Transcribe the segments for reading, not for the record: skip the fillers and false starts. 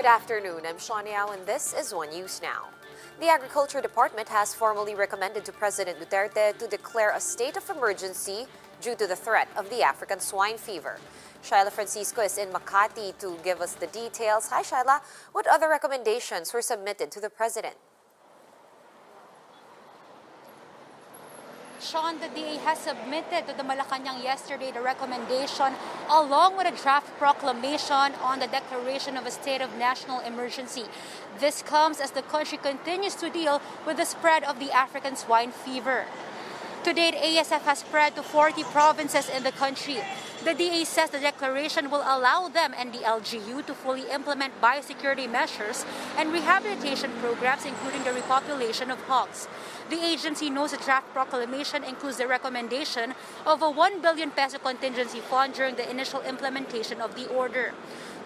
Good afternoon, I'm Sean Yao and this is One News Now. The Agriculture Department has formally recommended to President Duterte to declare a state of emergency due to the threat of the African swine fever. Shyla Francisco is in Makati to give us the details. Hi Shyla, what other recommendations were submitted to the President? Sean, the DA has submitted to the Malacanang yesterday the recommendation along with a draft proclamation on the declaration of a state of national emergency. This comes as the country continues to deal with the spread of the African swine fever. To date, ASF has spread to 40 provinces in the country. The DA says the declaration will allow them and the LGU to fully implement biosecurity measures and rehabilitation programs, including the repopulation of hogs. The agency knows the draft proclamation includes the recommendation of a 1 billion peso contingency fund during the initial implementation of the order.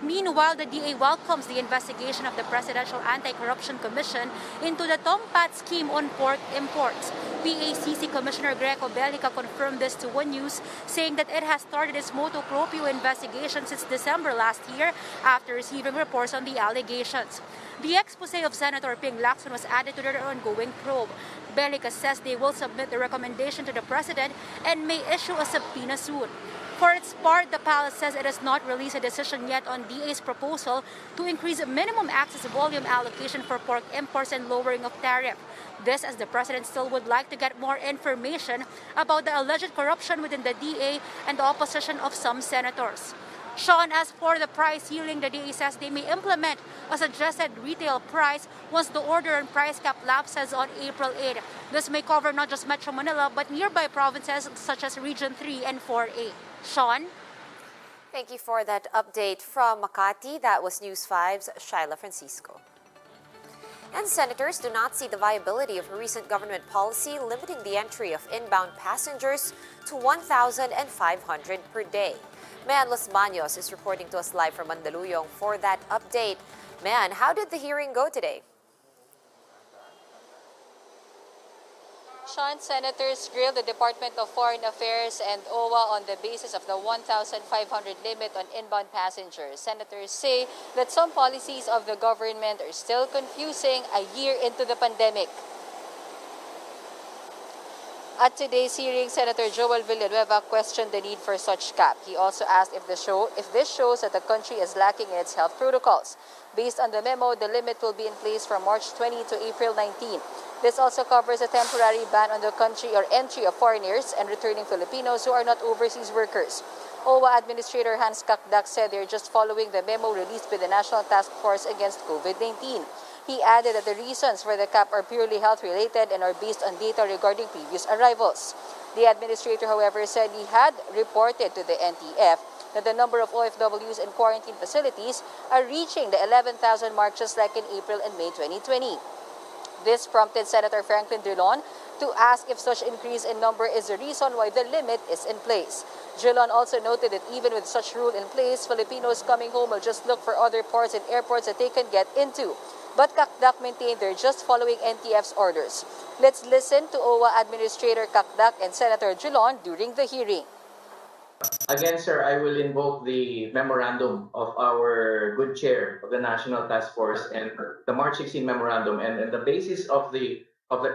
Meanwhile, the DA welcomes the investigation of the Presidential Anti-Corruption Commission into the Tompat scheme on pork imports. PACC Commissioner Greco Bellica confirmed this to One News, saying that it has started its motu proprio investigation since December last year after receiving reports on the allegations. The expose of Senator Ping Lacson was added to their ongoing probe. Bellica says they will submit the recommendation to the President and may issue a subpoena soon. For its part, the palace says it has not released a decision yet on DA's proposal to increase minimum access volume allocation for pork imports and lowering of tariff. This as the President still would like to get more information about the alleged corruption within the DA and the opposition of some senators. Sean, as for the price ceiling, the DA says they may implement a suggested retail price once the order and price cap lapses on April 8. This may cover not just Metro Manila but nearby provinces such as Region 3 and 4A. Sean? Thank you for that update from Makati. That was News 5's Shyla Francisco. And senators do not see the viability of a recent government policy limiting the entry of inbound passengers to 1,500 per day. Mayan Los Baños is reporting to us live from Mandaluyong for that update. Mayan, how did the hearing go today? Sean, senators grilled the Department of Foreign Affairs and OWA on the basis of the 1,500 limit on inbound passengers. Senators say that some policies of the government are still confusing a year into the pandemic. At today's hearing, Senator Joel Villanueva questioned the need for such cap. He also asked if this shows that the country is lacking in its health protocols. Based on the memo, the limit will be in place from March 20 to April 19. This also covers a temporary ban on the country or entry of foreigners and returning Filipinos who are not overseas workers. OWA Administrator Hans Kakdak said they're just following the memo released by the National Task Force Against COVID-19. He added that the reasons for the cap are purely health-related and are based on data regarding previous arrivals. The administrator, however, said he had reported to the NTF that the number of OFWs in quarantine facilities are reaching the 11,000 mark just like in April and May 2020. This prompted Senator Franklin Drilon to ask if such increase in number is the reason why the limit is in place. Drilon also noted that even with such rule in place, Filipinos coming home will just look for other ports and airports that they can get into. But Kakdak maintained they're just following NTF's orders. Let's listen to OWA Administrator Kakdak and Senator Drilon during the hearing. Again, sir, I will invoke the memorandum of our good chair of the National Task Force and the March 16 memorandum. And the basis of the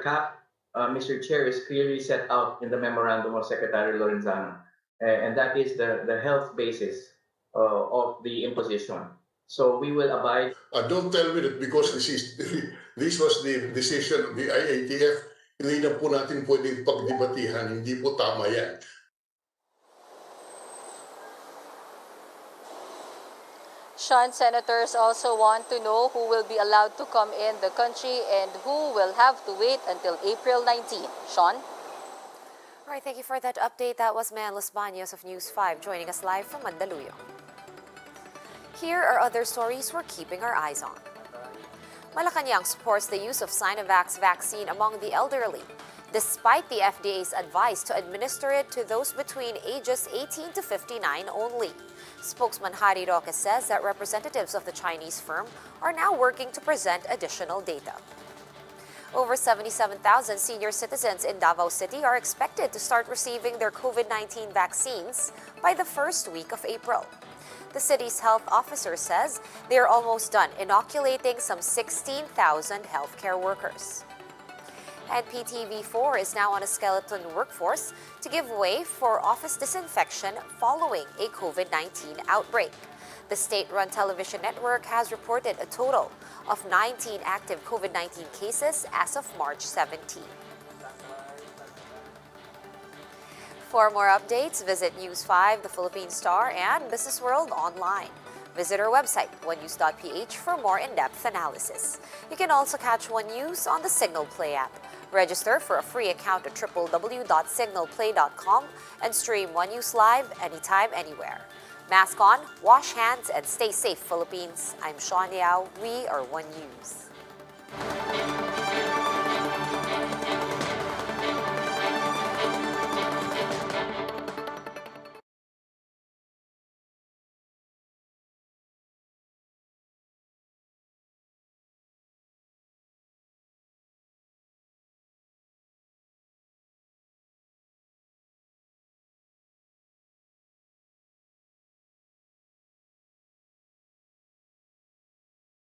cap, Mr. Chair, is clearly set out in the memorandum of Secretary Lorenzano. And that is the health basis of the imposition. So we will abide. Don't tell me that because this was the decision of the IATF, hindi na po natin pwedeng pagdebatihan, hindi po tama yan. Sean, senators also want to know who will be allowed to come in the country and who will have to wait until April 19. Sean? All right, thank you for that update. That was Mayan Los Baños of News 5 joining us live from Mandaluyong. Here are other stories we're keeping our eyes on. Malacanang supports the use of Sinovac vaccine among the elderly, despite the FDA's advice to administer it to those between ages 18 to 59 only. Spokesman Harry Roque says that representatives of the Chinese firm are now working to present additional data. Over 77,000 senior citizens in Davao City are expected to start receiving their COVID-19 vaccines by the first week of April. The city's health officer says they are almost done inoculating some 16,000 healthcare workers. And PTV4 is now on a skeleton workforce to give way for office disinfection following a COVID-19 outbreak. The state-run television network has reported a total of 19 active COVID-19 cases as of March 17. For more updates, visit News 5, The Philippine Star, and Business World online. Visit our website, onenews.ph, for more in-depth analysis. You can also catch One News on the Signal Play app. Register for a free account at www.signalplay.com and stream One News live anytime, anywhere. Mask on, wash hands, and stay safe, Philippines. I'm Sean Yao. We are One News.